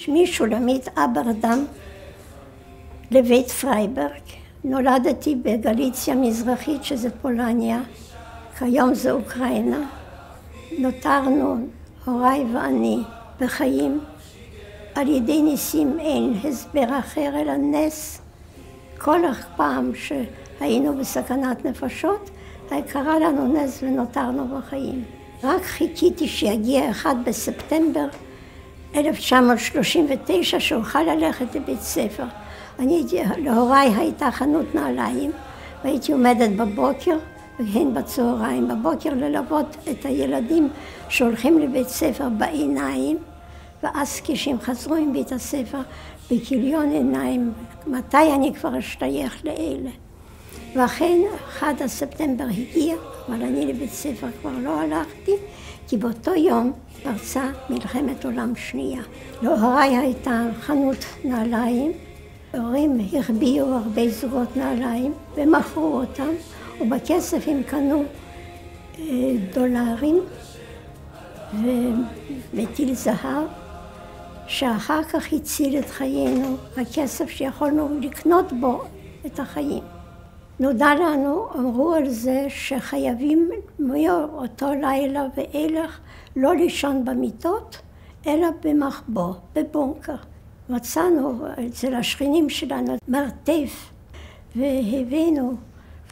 שמי שולמית אברדם לבית פרייברג. נולדתי בגליציה מזרחית, שזה פולניה, כיום זה אוקראינה. נותרנו, הוריי ואני, בחיים. על ידי ניסים אין הסבר אחר אלא נס. כל פעם שהיינו בסכנת נפשות, קרה לנו נס ונותרנו בחיים. רק חיכיתי שיגיע 1 בספטמבר 1939 שאוכל ללכת לבית ספר. להוריי הייתה חנות נעליים, והייתי עומדת בבוקר והן בצהריים. בבוקר ללוות את הילדים שהולכים לבית ספר בעיניים, ואז כשהם חזרו עם בית הספר בכיליון עיניים, מתי אני כבר אשתייך לאלה. ואכן 1 בספטמבר הגיע, אבל אני לבית ספר כבר לא הלכתי, כי באותו יום פרצה מלחמת עולם שנייה. להוריי הייתה חנות נעליים, ההורים החביאו הרבה זוגות נעליים ומכרו אותם, ובכסף הם קנו דולרים ומטיל זהב, שאחר כך הציל את חיינו, הכסף שיכולנו לקנות בו את החיים. נודע לנו, אמרו על זה שחייבים מאותו לילה ואילך לא לישון במיטות, אלא במחבוא, בבונקר. מצאנו אצל השכנים שלנו מרתף, והבאנו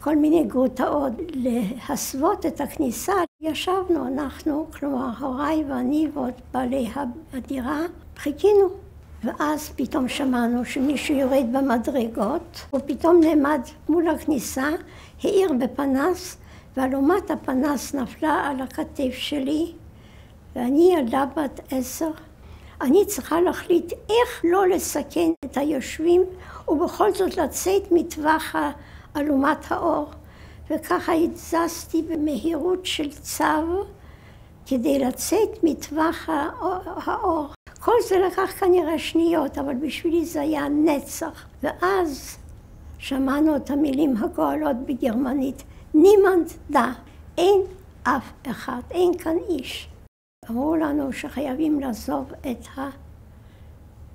כל מיני גרוטאות להסוות את הכניסה. ישבנו אנחנו, כלומר הוריי ואני ועוד בעלי הדירה, חיכינו. ואז פתאום שמענו שמישהו יורד במדרגות, ופתאום נעמד מול הכניסה, האיר בפנס, ואלומת הפנס נפלה על הכתף שלי, ואני ילדה בת 10. אני צריכה להחליט איך לא לסכן את היושבים, ובכל זאת לצאת מטווח אלומת האור. וככה התזזתי במהירות של צו, כדי לצאת מטווח האור. כל זה לקח כנראה שניות, אבל בשבילי זה היה נצח. ואז שמענו את המילים הגואלות בגרמנית, נימנד דה, אין אף אחד, אין כאן איש. אמרו לנו שחייבים לעזוב את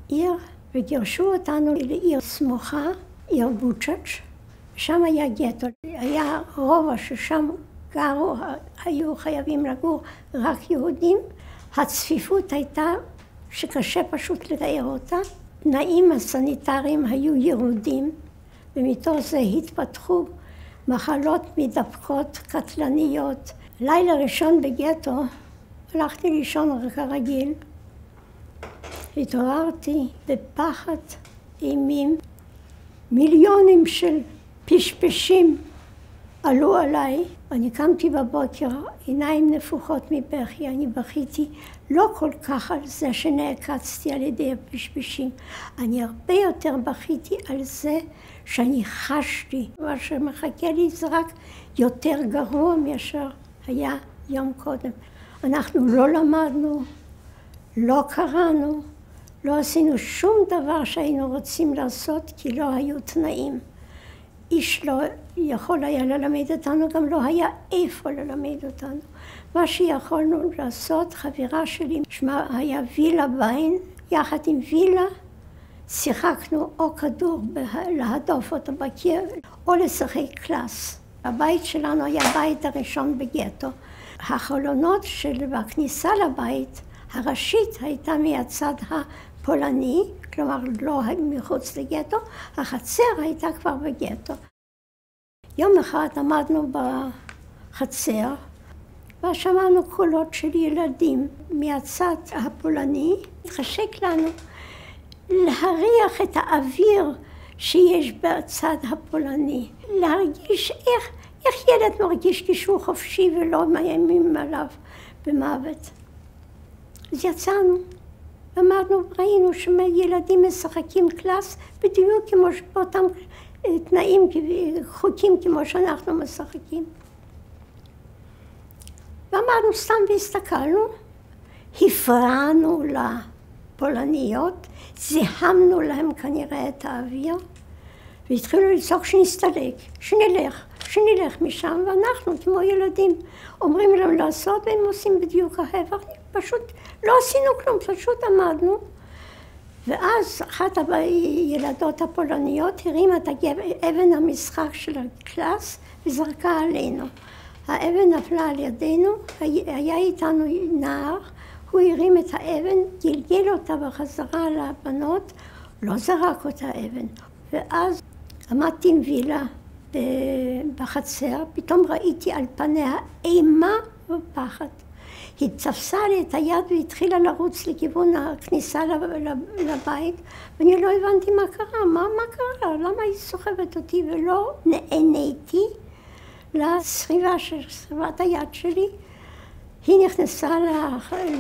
העיר, וגירשו אותנו לעיר סמוכה, עיר בוצ'ץ', שם היה גטו. היה רובע ששם גרו, היו חייבים לגור רק יהודים. הצפיפות הייתה שקשה פשוט לתאר אותה. תנאים הסניטריים היו ירודים, ומתוך זה התפתחו מחלות מדבקות קטלניות. לילה ראשון בגטו הלכתי לישון כרגיל. התעוררתי בפחד אימים. מיליונים של פשפשים עלו עליי. אני קמתי בבוקר, עיניים נפוחות מבכי, אני בכיתי לא כל כך על זה שנעקצתי על ידי הפשפשים. אני הרבה יותר בכיתי על זה שאני חשתי. מה שמחכה לי זה רק יותר גרוע מאשר היה יום קודם. אנחנו לא למדנו, לא קראנו, לא עשינו שום דבר שהיינו רוצים לעשות כי לא היו תנאים. איש לא יכול היה ללמד אותנו, גם לא היה איפה ללמד אותנו. מה שיכולנו לעשות, חברה שלי, שמה היה וילה ביין, יחד עם וילה, שיחקנו או כדור להדוף אותו בקיר, או לשחק קלאס. הבית שלנו היה הבית הראשון בגטו. החלונות של הכניסה לבית, הראשית הייתה מהצד הפולני, כלומר לא מחוץ לגטו, החצר הייתה כבר בגטו. יום אחד עמדנו בחצר, ושמענו קולות של ילדים מהצד הפולני. התחשק לנו להריח את האוויר שיש בצד הפולני, להרגיש איך ילד מרגיש כשהוא חופשי ולא מאיימים עליו במוות. אז יצאנו, אמרנו, ראינו שילדים משחקים קלאס בדיוק כמו באותם תנאים, חוקים כמו שאנחנו משחקים. ואמרנו סתם והסתכלנו, הפרענו לפולניות, זיהמנו להם כנראה את האוויר, והתחילו לצעוק שנסתלק, שנלך משם, ואנחנו כמו ילדים אומרים להם לעשות, והם עושים בדיוק ההפך. פשוט לא עשינו כלום, פשוט עמדנו, ואז אחת הילדות הפולניות הרימה את אבן המשחק של הקלאס וזרקה עלינו. האבן נפלה על ידינו, היה איתנו נער, הוא הרים את האבן, גלגל אותה בחזרה לבנות, לא זרק אותה אבן. ואז עמדתי עם וילה בחצר, פתאום ראיתי על פניה אימה ופחד. היא תפסה לי את היד והתחילה לרוץ לכיוון הכניסה לבית, ואני לא הבנתי מה קרה, מה קרה לה, למה היא סוחבת אותי, ולא נעניתי לסחיבת היד שלי. היא נכנסה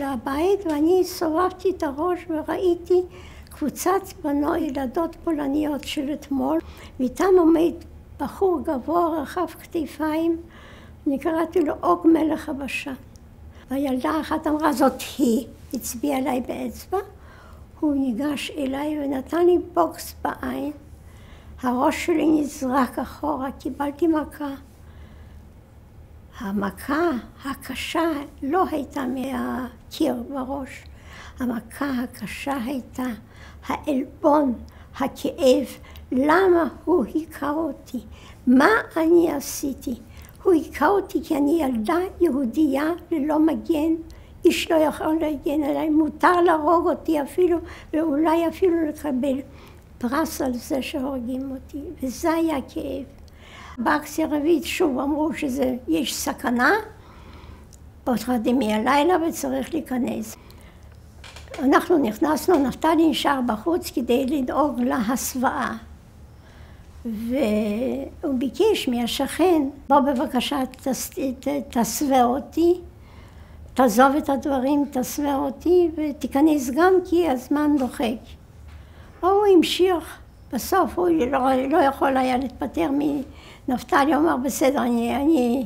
לבית ואני סובבתי את הראש וראיתי קבוצת ילדות פולניות של אתמול, ואיתם עומד בחור גבוה רחב כתפיים, אני קראתי לו אוג מלך הבשן. והילדה אחת אמרה, זאת היא, הצביעה עליי באצבע, הוא ניגש אליי ונתן לי בוקס בעין, הראש שלי נזרק אחורה, קיבלתי מכה. המכה הקשה לא הייתה מהקיר בראש, המכה הקשה הייתה העלבון, הכאב, למה הוא היכה אותי, מה אני עשיתי. הוא היכה אותי כי אני ילדה יהודייה ללא מגן, איש לא יכול להגן עליי, מותר להרוג אותי אפילו, ואולי אפילו לקבל פרס על זה שהורגים אותי, וזה היה כאב. באקציה הרביעית שוב אמרו שיש סכנה, פותחים מהלילה וצריך להיכנס. אנחנו נכנסנו, נפתלי נשאר בחוץ כדי לדאוג להסוואה. והוא ביקש מהשכן, בוא בבקשה תסווה אותי, תעזוב את הדברים, תסווה אותי ותיכנס גם כי הזמן דוחק. הוא המשיך, בסוף הוא לא יכול היה להתפטר מנפתלי, הוא אמר בסדר, אני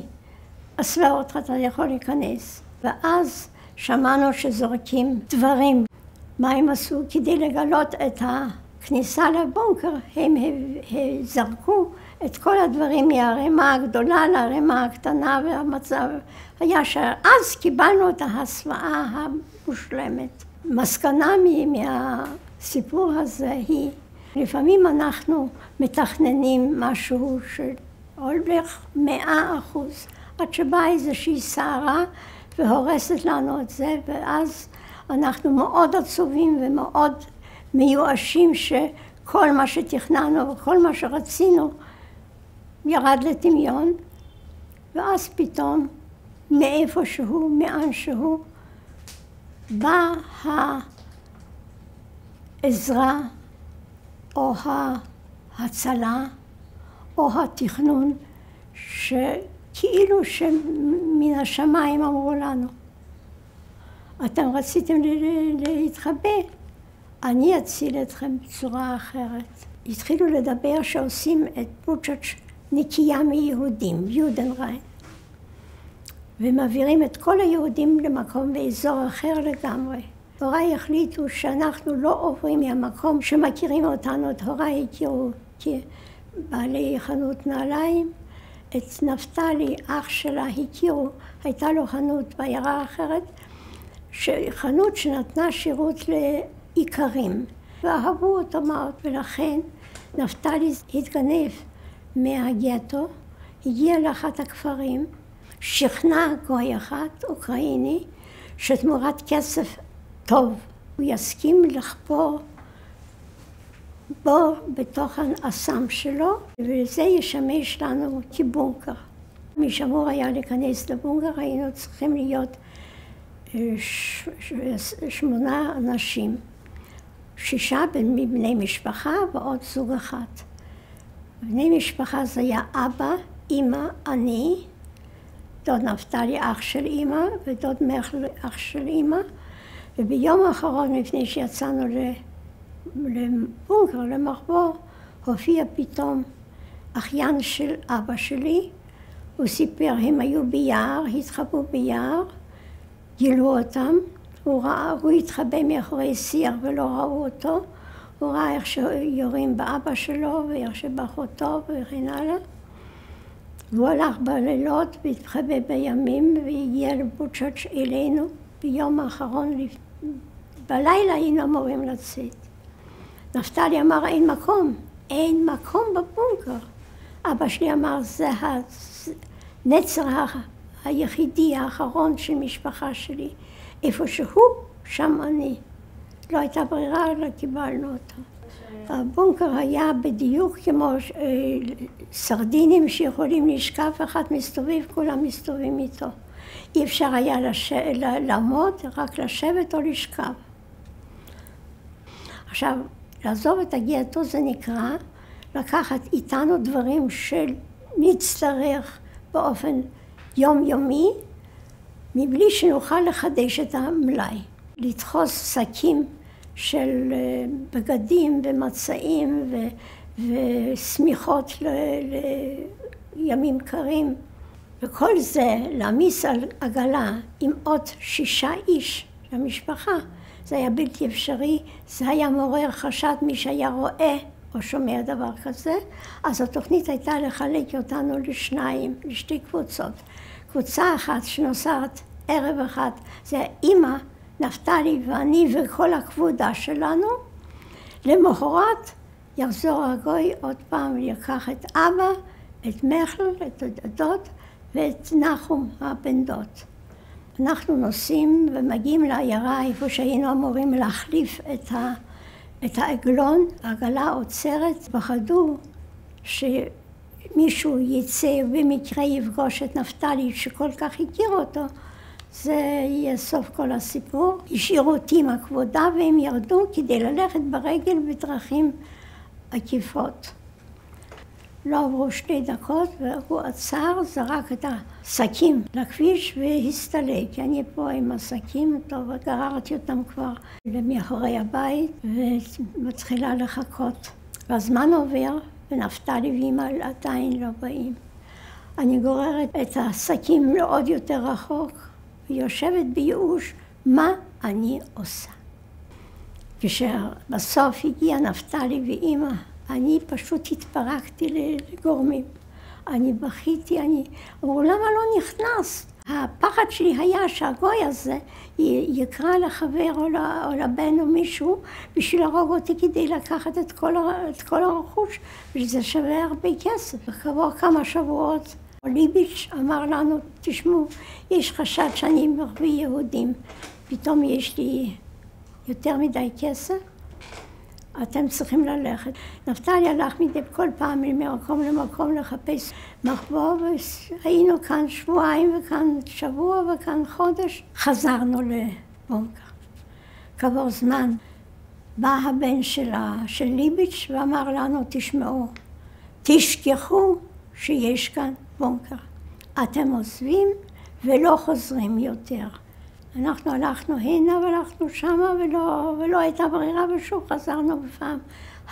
אסווה אותך, אתה יכול להיכנס. ואז שמענו שזורקים דברים. מה הם עשו? כדי לגלות את הכניסה לבונקר, הם זרקו את כל הדברים מהרמה הגדולה לרמה הקטנה, והמצב היה שאז קיבלנו את ההסוואה המושלמת. מסקנה מהסיפור הזה היא, לפעמים אנחנו מתכננים משהו שהולך 100%, עד שבאה איזושהי סערה והורסת לנו את זה, ואז אנחנו מאוד עצובים ומאוד מיואשים שכל מה שתכננו וכל מה שרצינו ירד לטמיון, ואז פתאום מאיפשהו, מאן שהוא, באה העזרה או ההצלה או התכנון שכאילו שמן השמיים אמרו לנו, אתם רציתם להתחבא, אני אציל אתכם בצורה אחרת. התחילו לדבר שעושים את בוצ'ץ' נקייה מיהודים, יודנריין, ומעבירים את כל היהודים למקום באזור אחר לגמרי. הוריי החליטו שאנחנו לא עוברים מהמקום שמכירים אותנו, את הוריי הכירו כבעלי חנות נעליים, את נפתלי, אח שלה, הכירו, הייתה לו חנות בעיירה אחרת, חנות שנתנה שירות לאיכרים, ואהבו אותו מאוד, ולכן נפתלי התגנב מהגטו, הגיע לאחת הכפרים, שכנע גוי אחד, אוקראיני, שתמורת כסף טוב, הוא יסכים לחפור בו בתוך האסם שלו, וזה ישמש לנו כבונקר. מי שאמור היה להיכנס לבונקר, היינו צריכים להיות 8 אנשים, 6 מבני משפחה ועוד זוג אחד. בני משפחה זה היה אבא, אמא, אני, דוד נפתלי אח של אמא ודוד מיכל אח של אמא, וביום האחרון לפני שיצאנו לבונקר, למחבור, הופיע פתאום אחיין של אבא שלי, הוא סיפר, הם היו ביער, התחבאו ביער, גילו אותם, הוא התחבא מאחורי סיר ולא ראו אותו, הוא ראה איך שיורים באבא שלו ואיך שבאחותו וכן הלאה. והוא הלך בלילות והתחבא בימים והגיע לבוצ'ץ' אלינו ביום האחרון, בלילה היינו אמורים לצאת. נפתלי אמר, אין מקום. אין מקום בבונקר. אבא שלי אמר, זה הנצר היחידי האחרון של משפחה שלי. איפה שהוא, שם אני. לא הייתה ברירה, אלא קיבלנו אותו. הבונקר היה בדיוק כמו סרדינים שיכולים לשכב, אחד מסתובב, כולם מסתובבים איתו. אי אפשר היה לעמוד, רק לשבת או לשכב. עכשיו, לעזוב את הגטו זה נקרא לקחת איתנו דברים שנצטרך באופן יומיומי, מבלי שנוכל לחדש את המלאי. לדחוס שקים של בגדים ומצעים ושמיכות לימים קרים. וכל זה להעמיס על עגלה עם עוד 6 איש למשפחה, זה היה בלתי אפשרי, זה היה מעורר חשד מי שהיה רואה או שומע דבר כזה. אז התוכנית הייתה לחלק אותנו לשתי קבוצות. קבוצה אחת שנוסעת ערב אחד, זה אמא, נפתלי ואני וכל הכבודה שלנו. למחרת יחזור הגוי עוד פעם ויקח את אבא, את מיכל, את הדוד ואת נחום הבן דוד. אנחנו נוסעים ומגיעים לעיירה איפה שהיינו אמורים להחליף את העגלון. העגלה עוצרת, פחדו שמישהו יצא ובמקרה יפגוש את נפתלי שכל כך הכיר אותו. זה יהיה סוף כל הסיפור. השאירו אותי עם הכבודה והם ירדו כדי ללכת ברגל בדרכים עקיפות. לא עברו 2 דקות והוא עצר, זרק את השקים לכביש והסתלק. אני פה עם השקים, טוב, גררתי אותם כבר מאחורי הבית ומתחילה לחכות. והזמן עובר ונפתלי ואמא עדיין לא באים. אני גוררת את השקים לעוד יותר רחוק ויושבת בייאוש, מה אני עושה? כשבסוף הגיע נפתלי ואמא, אני פשוט התפרקתי לגורמים. אני בכיתי, אמרו, למה לא נכנס? הפחד שלי היה שהגוי הזה יקרא לחבר או לבן או מישהו בשביל להרוג אותי כדי לקחת את כל הרכוש, וזה שווה הרבה כסף. וכעבור כמה שבועות, ליביץ' אמר לנו, תשמעו, יש חשד שאני מביא יהודים, פתאום יש לי יותר מדי כסף. אתם צריכים ללכת. נפתלי הלך מדי כל פעם ממקום למקום לחפש מחבוא, והיינו כאן 2 שבועות וכאן שבוע וכאן חודש. חזרנו לבונקר. כעבור זמן בא הבן של ליביץ' ואמר לנו, תשמעו, תשכחו שיש כאן בונקר. אתם עוזבים ולא חוזרים יותר. אנחנו הלכנו הנה והלכנו שמה ולא הייתה ברירה ושוב חזרנו בפעם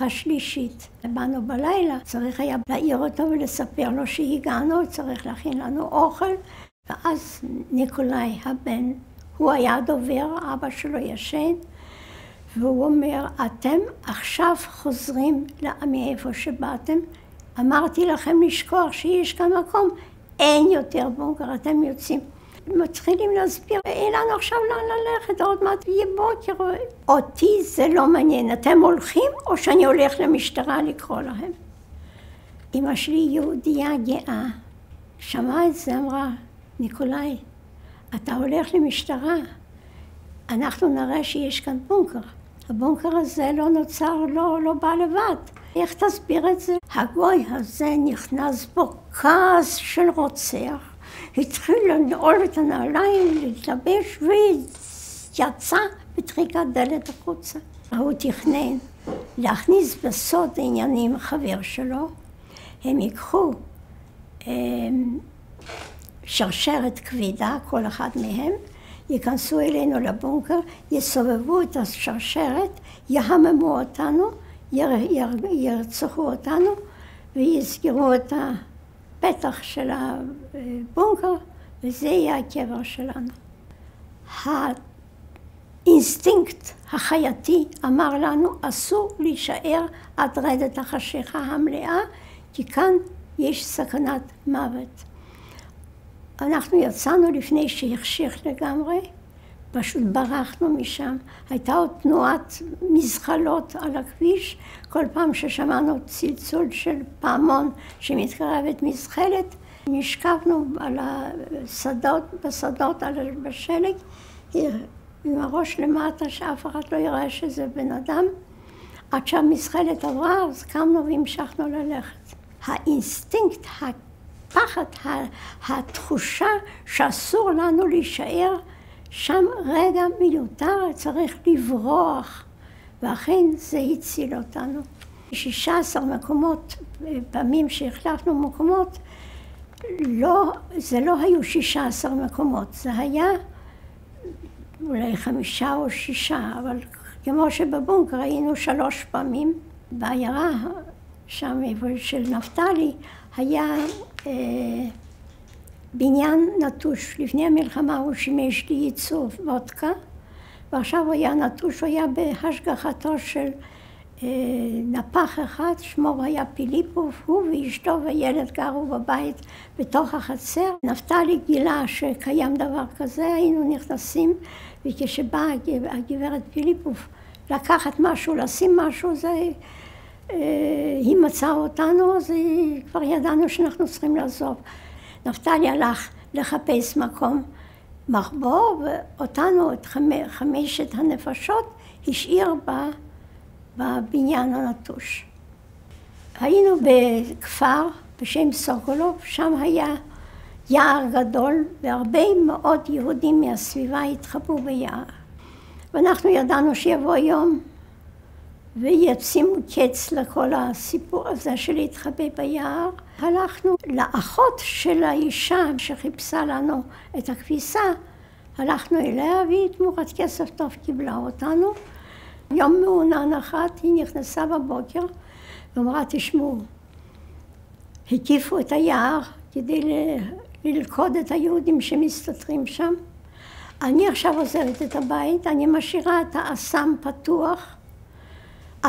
השלישית. באנו בלילה, צריך היה להעיר אותו ולספר לו שהגענו, צריך להכין לנו אוכל. ואז ניקולאי הבן, הוא היה דובר, אבא שלו ישן, והוא אומר, אתם עכשיו חוזרים מאיפה שבאתם, אמרתי לכם לשכוח שיש כאן מקום, אין יותר בונקר, אתם יוצאים. מתחילים להסביר, אין לנו עכשיו לאן ללכת, עוד מעט יהיה בוקר. אותי זה לא מעניין, אתם הולכים או שאני הולך למשטרה לקרוא להם? אמא שלי יהודייה גאה, שמעה את זה, אמרה, ניקולאי, אתה הולך למשטרה, אנחנו נראה שיש כאן בונקר. הבונקר הזה לא נוצר, לא בא לבד. איך תסביר את זה? הגוי הזה נכנס בו כעס של רוצח. התחיל לנעול את הנעליים, להתלבש ויצא בטריקת דלת החוצה. הוא תכנן להכניס בסוד עניינים חבר שלו. הם ייקחו שרשרת כבידה, כל אחד מהם, ייכנסו אלינו לבונקר, יסובבו את השרשרת, יהממו אותנו, ירצחו אותנו ויסגרו את הפתח של הבונקר, וזה יהיה הקבר שלנו. האינסטינקט החייתי אמר לנו, אסור להישאר עד רדת החשיכה המלאה, כי כאן יש סכנת מוות. אנחנו יצאנו לפני שהחשיך לגמרי, פשוט ברחנו משם. הייתה עוד תנועת מזחלות על הכביש, כל פעם ששמענו צלצול של פעמון שמתקרבת מזחלת, נשכבנו על השדות, בשלג, עם הראש למטה, שאף אחד לא יראה שזה בן אדם. עד שהמזחלת עברה, אז קמנו והמשכנו ללכת. האינסטינקט, הפחד, התחושה שאסור לנו להישאר, שם רגע מיותר, צריך לברוח, ואכן זה הציל אותנו. 16 מקומות, פעמים שהחלפנו מקומות, זה לא היו 16 מקומות, זה היה אולי 5 או 6, אבל כמו שבבונקר היינו 3 פעמים. בעיירה שם של נפתלי היה בניין נטוש. לפני המלחמה הוא שימש לי ייצור וודקה, ועכשיו הוא היה נטוש, הוא היה בהשגחתו של נפח אחד, שמו היה פיליפוב, הוא ואשתו וילד גרו בבית בתוך החצר. נפתלי גילה שקיים דבר כזה, היינו נכנסים, וכשבאה הגברת פיליפוב לקחת משהו, לשים משהו, היא מצאה אותנו, אז כבר ידענו שאנחנו צריכים לעזוב. נפתלי הלך לחפש מקום מחבור, ואותנו, את 5 הנפשות, השאיר בבניין הנטוש. היינו בכפר בשם סוקולוב, שם היה יער גדול, והרבה מאוד יהודים מהסביבה התחבאו ביער. ואנחנו ידענו שיבוא יום וישימו קץ לכל הסיפור הזה של להתחבא ביער. הלכנו לאחות של האישה שחיפשה לנו את הכביסה, הלכנו אליה והיא תמורת כסף טוב קיבלה אותנו. יום מעונן אחת היא נכנסה בבוקר ואמרה, תשמעו, הקיפו את היער כדי ללכוד את היהודים שמסתתרים שם. אני עכשיו עוזבת את הבית, אני משאירה את האסם פתוח.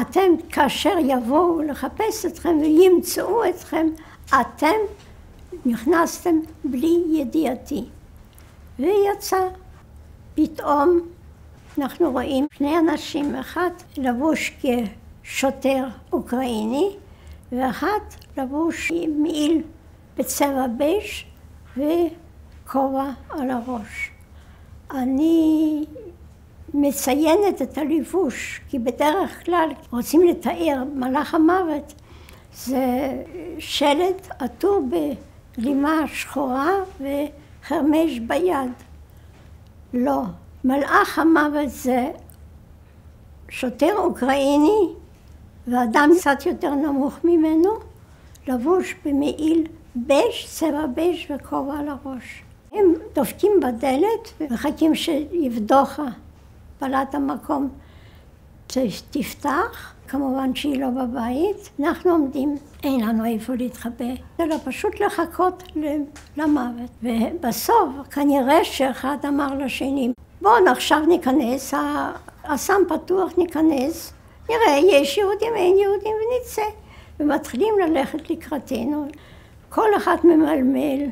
אתם, כאשר יבואו לחפש אתכם וימצאו אתכם, אתם נכנסתם בלי ידיעתי. ויצא. פתאום אנחנו רואים 2 אנשים, אחד לבוש כשוטר אוקראיני, ואחד לבוש מעיל בצבע בייש וכובע על הראש. אני מציינת את הלבוש, כי בדרך כלל רוצים לתאר מלאך המוות, זה שלט עטור בגלימה שחורה וחרמש ביד. לא, מלאך המוות זה שוטר אוקראיני ואדם קצת יותר נמוך ממנו, לבוש במעיל בייש, צבע בייש וכובע על הראש. הם דופקים בדלת ומחכים שיבדוק בעלת המקום תפתח, כמובן שהיא לא בבית. אנחנו עומדים, אין לנו איפה להתחבא, אלא פשוט לחכות למוות. ובסוף כנראה שאחד אמר לשני, בואו עכשיו ניכנס, האסם פתוח, ניכנס, נראה, יש יהודים, אין יהודים ונצא. ומתחילים ללכת לקראתנו, כל אחד ממלמל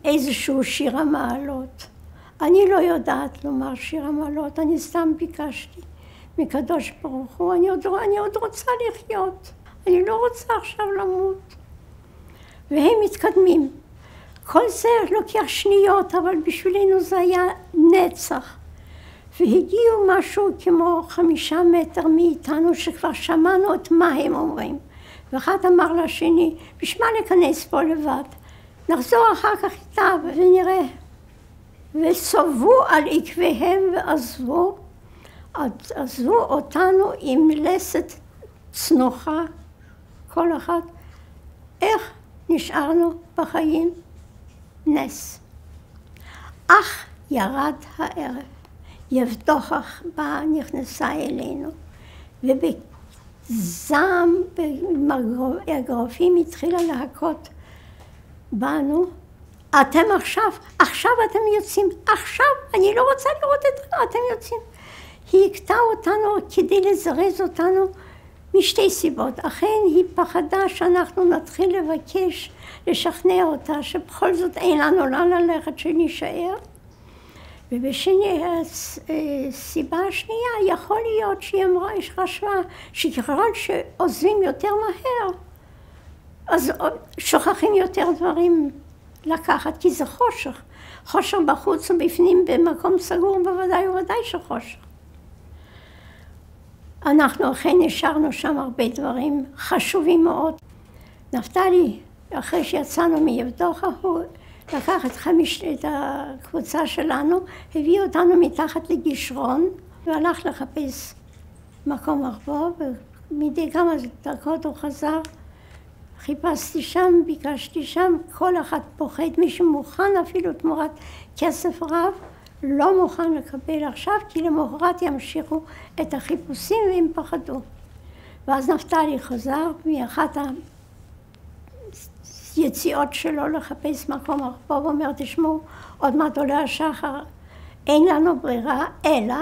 איזשהו שיר המעלות. אני לא יודעת לומר שיר המעלות, אני סתם ביקשתי מקדוש ברוך הוא, אני עוד רוצה לחיות, אני לא רוצה עכשיו למות. והם מתקדמים. כל זה לוקח שניות, אבל בשבילנו זה היה נצח. והגיעו משהו כמו 5 מטר מאיתנו, שכבר שמענו את מה הם אומרים. ואחד אמר לשני, בשביל מה להיכנס פה לבד? נחזור אחר כך איתה ונראה. וסובבו על עקביהם ועזבו אותנו עם לסת צנוחה, כל אחד. איך נשארנו בחיים? נס. אך ירד הערב, יבדוחך באה נכנסה אלינו, ובזעם, באגרופים התחילה להכות בנו. אתם עכשיו אתם יוצאים, עכשיו, אני לא רוצה לראות אתכם, אתם יוצאים. היא הכתה אותנו כדי לזרז אותנו משתי סיבות. אכן היא פחדה שאנחנו נתחיל לשכנע אותה שבכל זאת אין לנו לאן ללכת, שנישאר. ובשני, הסיבה השנייה, יכול להיות שהיא חשבה שככל שעוזבים יותר מהר, אז שוכחים יותר דברים לקחת, כי זה חושך. חושך בחוץ ובפנים במקום סגור, בוודאי ובוודאי שחושך. אנחנו אכן נשארנו שם הרבה דברים חשובים מאוד. נפתלי, אחרי שיצאנו מיבדוחה, הוא לקח את הקבוצה שלנו, הביא אותנו מתחת לגשרון, והלך לחפש מקום מחבוא, ומדי כמה דקות הוא חזר. חיפשתי שם, ביקשתי שם, כל אחד פוחד, מי שמוכן אפילו תמורת כסף רב, לא מוכן לקבל עכשיו, כי למחרת ימשיכו את החיפושים והם פחדו. ואז נפתלי חזר מאחת היציאות שלו לחפש מקום מחבוא, ואומר, תשמעו, עוד מעט עולה השחר, אין לנו ברירה, אלא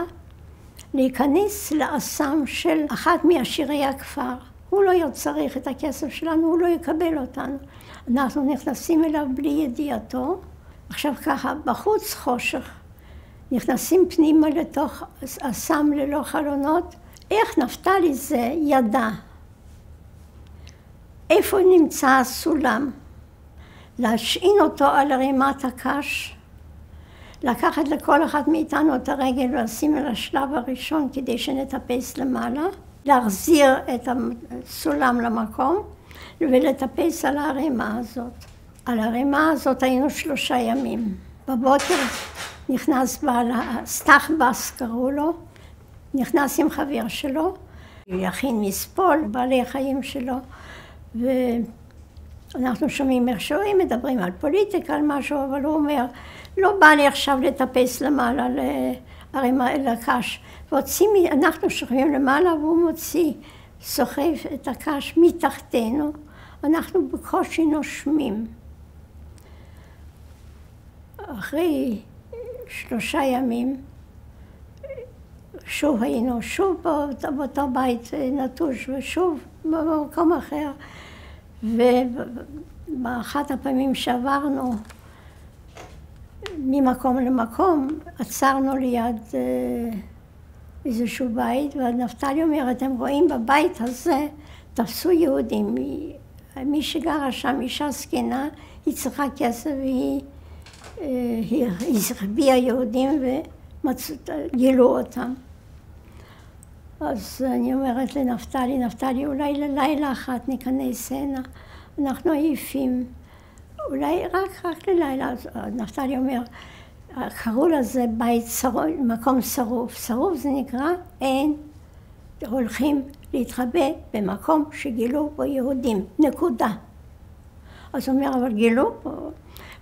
להיכנס לאסם של אחת מעשירי הכפר. הוא לא צריך את הכסף שלנו, הוא לא יקבל אותנו. אנחנו נכנסים אליו בלי ידיעתו. עכשיו ככה, בחוץ חושך. נכנסים פנימה לתוך אסם ללא חלונות. איך נפתלי זה ידע? איפה נמצא הסולם? להשעין אותו על רימת הקש, לקחת לכל אחד מאיתנו את הרגל ולשים על השלב הראשון כדי שנטפס למעלה, להחזיר את הסולם למקום ולטפס על הרימה הזאת. על הרימה הזאת היינו 3 ימים. בבוקר נכנס בעל, סטחבס קראו לו, נכנס עם חבר שלו, הוא יכין מספול, בעלי חיים שלו, ואנחנו שומעים איך שומעים, מדברים על פוליטיקה, על משהו, אבל הוא אומר, לא בא לי עכשיו לטפס למעלה לקש. אנחנו שוכבים למעלה והוא מוציא, סוחב את הקש מתחתנו, אנחנו בקושי נושמים. אחרי 3 ימים, שוב היינו, שוב באותו בית נטוש ושוב במקום אחר. ובאחת הפעמים שעברנו ממקום למקום, עצרנו ליד איזשהו בית, ונפתלי אומר, אתם רואים בבית הזה, תפסו יהודים. מי שגרה שם, אישה זקנה, היא צריכה כסף והיא החביאה יהודים וגילו אותם. אז אני אומרת לנפתלי, נפתלי, אולי ללילה אחת ניכנס הנה, אנחנו עייפים, אולי רק ללילה. נפתלי אומר, קראו לזה בית שרוף, מקום שרוף. שרוף זה נקרא, אין, הולכים להתחבא במקום שגילו בו יהודים, נקודה. אז הוא אומר, אבל גילו פה.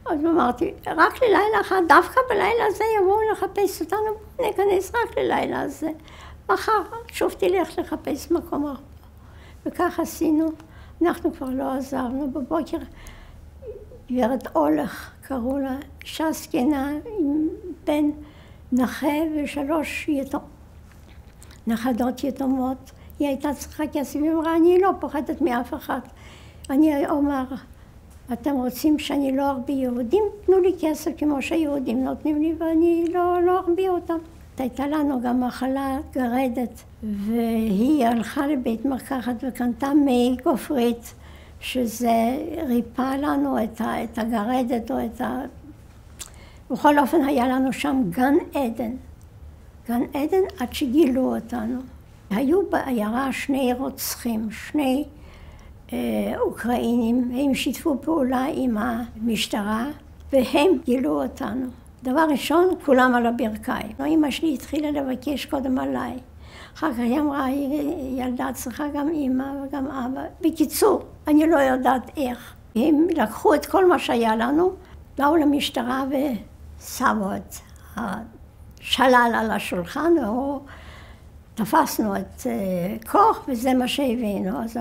אז אמרתי, רק ללילה אחת, דווקא בלילה הזה יבואו לחפש אותנו, ניכנס רק ללילה הזה. מחר שוב תלך לחפש מקום אחר. וכך עשינו, אנחנו כבר לא עזרנו. בבוקר גברת אולך, קראו לה, אישה זקנה עם בן נכה ו3 נכדות יתומות. היא הייתה צריכה כסף, היא אמרה, אני לא פוחדת מאף אחד. אני אומר, אתם רוצים שאני לא ארביא יהודים? תנו לי כסף כמו שהיהודים נותנים לי ואני לא ארביא אותם. הייתה לנו גם מחלה גרדת, והיא הלכה לבית מרקחת וקנתה מי גופרית, שזה ריפא לנו את הגרדת או את ה... בכל אופן היה לנו שם גן עדן. גן עדן עד שגילו אותנו. היו בעיירה 2 רוצחים, 2 אוקראינים, הם שיתפו פעולה עם המשטרה והם גילו אותנו. דבר ראשון, כולם על הברכיים. אמא שלי התחילה לבקש קודם עליי. אחר כך היא אמרה, ילדה צריכה גם אמא וגם אבא. בקיצור, אני לא יודעת איך. הם לקחו את כל מה שהיה לנו, באו למשטרה ושמו את השלל על השולחן, או תפסנו את כוח וזה מה שהבאנו. אז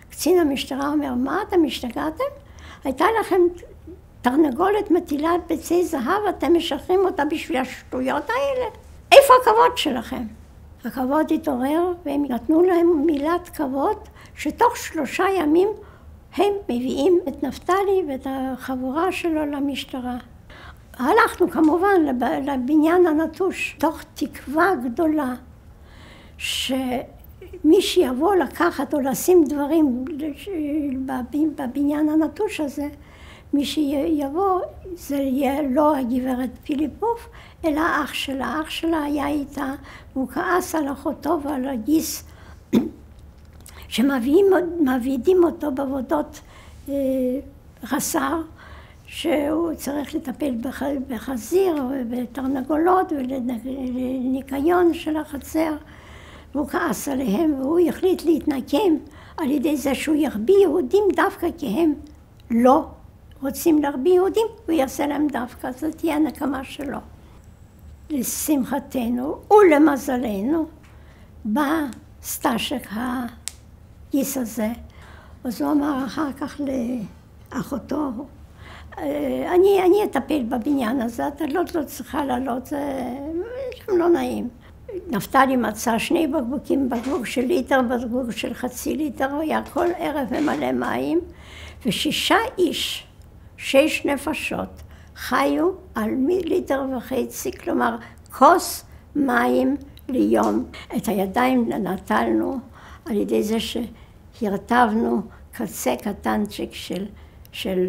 קצין המשטרה אומר, מה אתם השתגעתם? הייתה לכם תרנגולת מטילת ביצי זהב, אתם משחררים אותה בשביל השטויות האלה? איפה הכבוד שלכם? הכבוד התעורר והם נתנו להם מילת כבוד שתוך 3 ימים הם מביאים את נפתלי ואת החבורה שלו למשטרה. הלכנו כמובן לבניין הנטוש, תוך תקווה גדולה שמי שיבוא לקחת או לשים דברים בבניין הנטוש הזה, מי שיבוא זה יהיה לא הגברת פיליפוף, אלא אח שלה. אח שלה היה איתה, והוא כעס על אחותו ועל הגיס שמעבידים אותו בעבודות רס"ר, שהוא צריך לטפל בחזיר ובתרנגולות ולניקיון של החצר, והוא כעס עליהם, והוא החליט להתנקם על ידי זה שהוא ירביא יהודים דווקא כי הם לא רוצים להרביא יהודים, הוא יעשה להם דווקא, זאת תהיה הנקמה שלו. לשמחתנו ולמזלנו בא סטאשק הגיס הזה, אז הוא אמר אחר כך לאחותו, אני אטפל בבניין הזה, אתה לא צריכה לעלות, זה שם לא נעים. נפתלי מצא 2 בקבוקים, בקבוק של ליטר, בקבוק של חצי ליטר, הוא היה כל ערב ממלא מים, ו6 איש, 6 נפשות, חיו על 1.5 ליטר, כלומר כוס מים ליום. את הידיים נטלנו על ידי זה שהרטבנו קצה קטנצ'יק של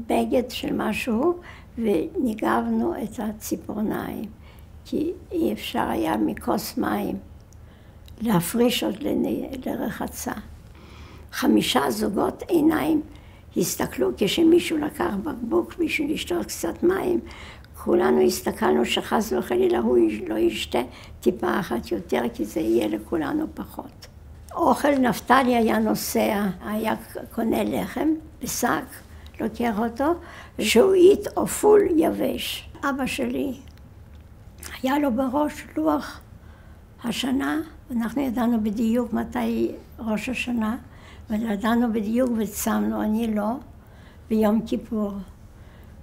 בגד, של משהו, וניגבנו את הציפורניים, כי אי אפשר היה מכוס מים להפריש עוד לרחצה. 5 זוגות עיניים הסתכלו כשמישהו לקח בקבוק בשביל לשתות קצת מים. כולנו הסתכלנו שחס וחלילה הוא לא ישתה טיפה אחת יותר, כי זה יהיה לכולנו פחות. אוכל נפתלי היה נוסע, היה קונה לחם בשק, לוקח אותו, שועית או פול יבש. אבא שלי היה לו בראש לוח השנה, ואנחנו ידענו בדיוק מתי ראש השנה, וידענו בדיוק וצמנו, אני לא, ביום כיפור.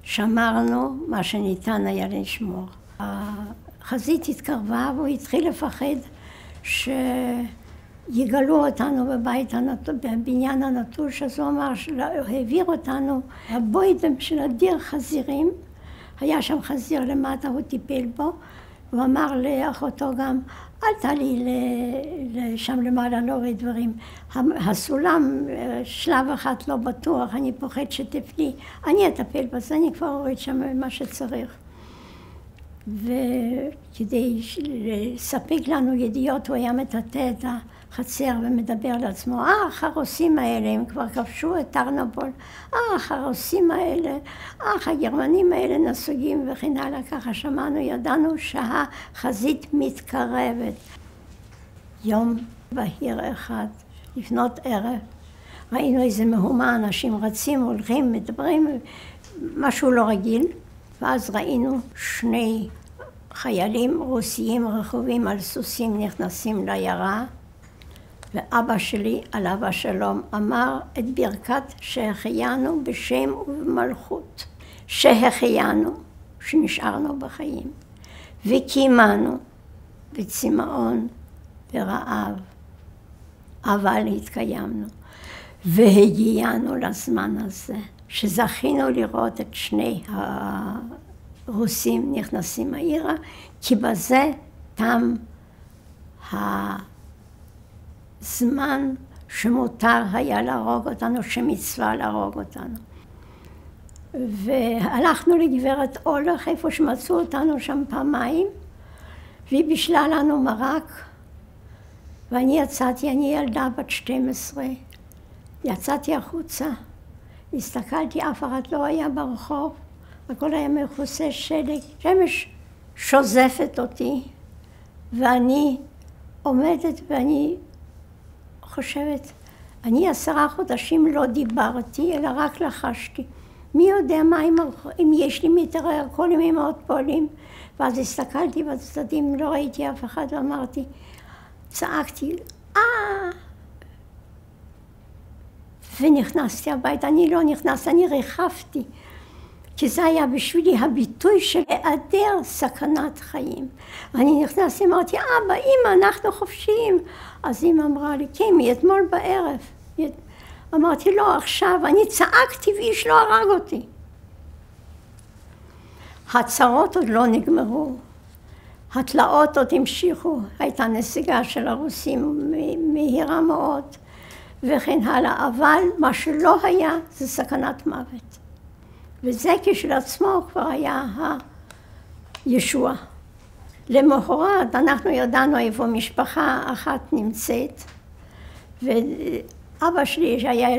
שמרנו מה שניתן היה לשמור. החזית התקרבה והוא התחיל לפחד שיגלו אותנו בבניין הנטוש, אז הוא אמר, העביר אותנו הבוידם של הדיר חזירים, היה שם חזיר למטה, הוא טיפל בו, הוא אמר לאחותו גם, אל תעלי שם למעלה להוריד דברים. הסולם, שלב אחד לא בטוח, אני פוחד שתפלי. אני אטפל בזה, אני כבר אוריד שם מה שצריך. וכדי לספק לנו ידיעות, הוא היה מטאטא את החצר ומדבר לעצמו, החרוסים האלה, הם כבר כבשו את טרנופול, החרוסים האלה, הגרמנים האלה נסוגים וכן הלאה, ככה שמענו, ידענו שהחזית מתקרבת. יום בהיר אחד, לפנות ערב, ראינו איזה מהומה, אנשים רצים, הולכים, מדברים, משהו לא רגיל, ואז ראינו 2 חיילים רוסיים רכובים על סוסים נכנסים לעיירה, ואבא שלי, עליו השלום, אמר את ברכת שהחיינו בשם ובמלכות. שהחיינו, שנשארנו בחיים, וקיימנו בצמאון ורעב, אבל התקיימנו, והגיענו לזמן הזה, שזכינו לראות את 2 הרוסים נכנסים העירה, כי בזה תם הזמן שמותר היה להרוג אותנו, שמצווה להרוג אותנו. והלכנו לגברת אולך, איפה שמצאו אותנו שם פעמיים, והיא בישלה לנו מרק, ואני יצאתי, אני ילדה בת 12, יצאתי החוצה, הסתכלתי, אף אחד לא היה ברחוב, הכל היה מכוסה שלג, שמש שוזפת אותי, ואני עומדת ואני חושבת, אני 10 חודשים לא דיברתי, אלא רק לחשתי. מי יודע מה אם יש לי מיתרי הכל עם אמהות פועלים? ואז הסתכלתי בצדדים, לא ראיתי אף אחד, ואמרתי, צעקתי, ונכנסתי הביתה. אני לא נכנסתי, אני ריחפתי. כי זה היה בשבילי הביטוי של היעדר סכנת חיים. אני נכנסתי, אמרתי, אבא, אמא, אנחנו חופשיים. אז אמא אמרה לי, כן, מאתמול בערב. אמרתי, לא, עכשיו, אני צעקתי ואיש לא הרג אותי. הצרות עוד לא נגמרו, התלאות עוד המשיכו, הייתה נסיגה של הרוסים מהירה מאוד וכן הלאה, אבל מה שלא היה זה סכנת מוות. וזה כשלעצמו כבר היה הישוע. למחרת אנחנו ידענו איפה משפחה אחת נמצאת, ואבא שלי שהיה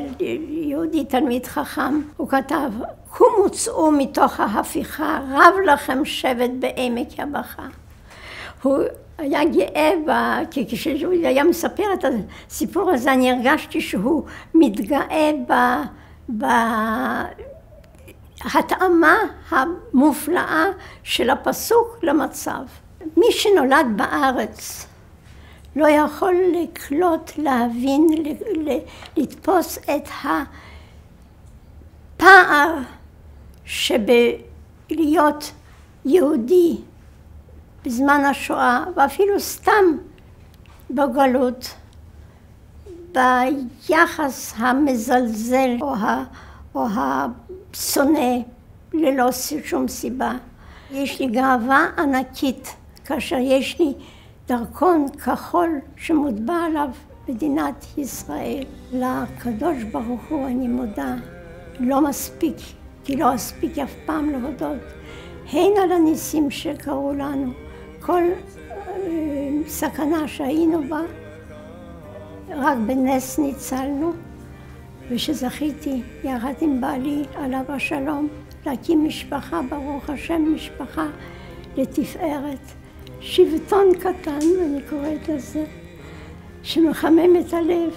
יהודי תלמיד חכם, הוא כתב, קומו צאו מתוך ההפיכה, רב לכם שבט בעמק יבכה. הוא היה גאה, כשהוא היה מספר את הסיפור הזה, אני הרגשתי שהוא מתגאה בהתאמה המופלאה של הפסוק למצב. מי שנולד בארץ לא יכול לקלוט, להבין, לתפוס את הפער שבלהיות יהודי בזמן השואה, ואפילו סתם בגלות, ביחס המזלזל או השונא ללא שום סיבה. יש לי גאווה ענקית כאשר יש לי דרכון כחול שמוטבע עליו מדינת ישראל. לקדוש ברוך הוא אני מודה, לא מספיק, כי לא אספיק אף פעם להודות, הן על הניסים שקרו לנו, כל סכנה שהיינו בה, רק בנס ניצלנו, ושזכיתי יחד עם בעלי עליו השלום להקים משפחה, ברוך השם, משפחה לתפארת. שבטון קטן, אני קוראת לזה, שמחמם את הלב.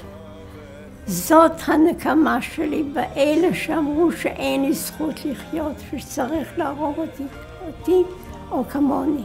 זאת הנקמה שלי באלה שאמרו שאין לי זכות לחיות ושצריך להרוג אותי או כמוני.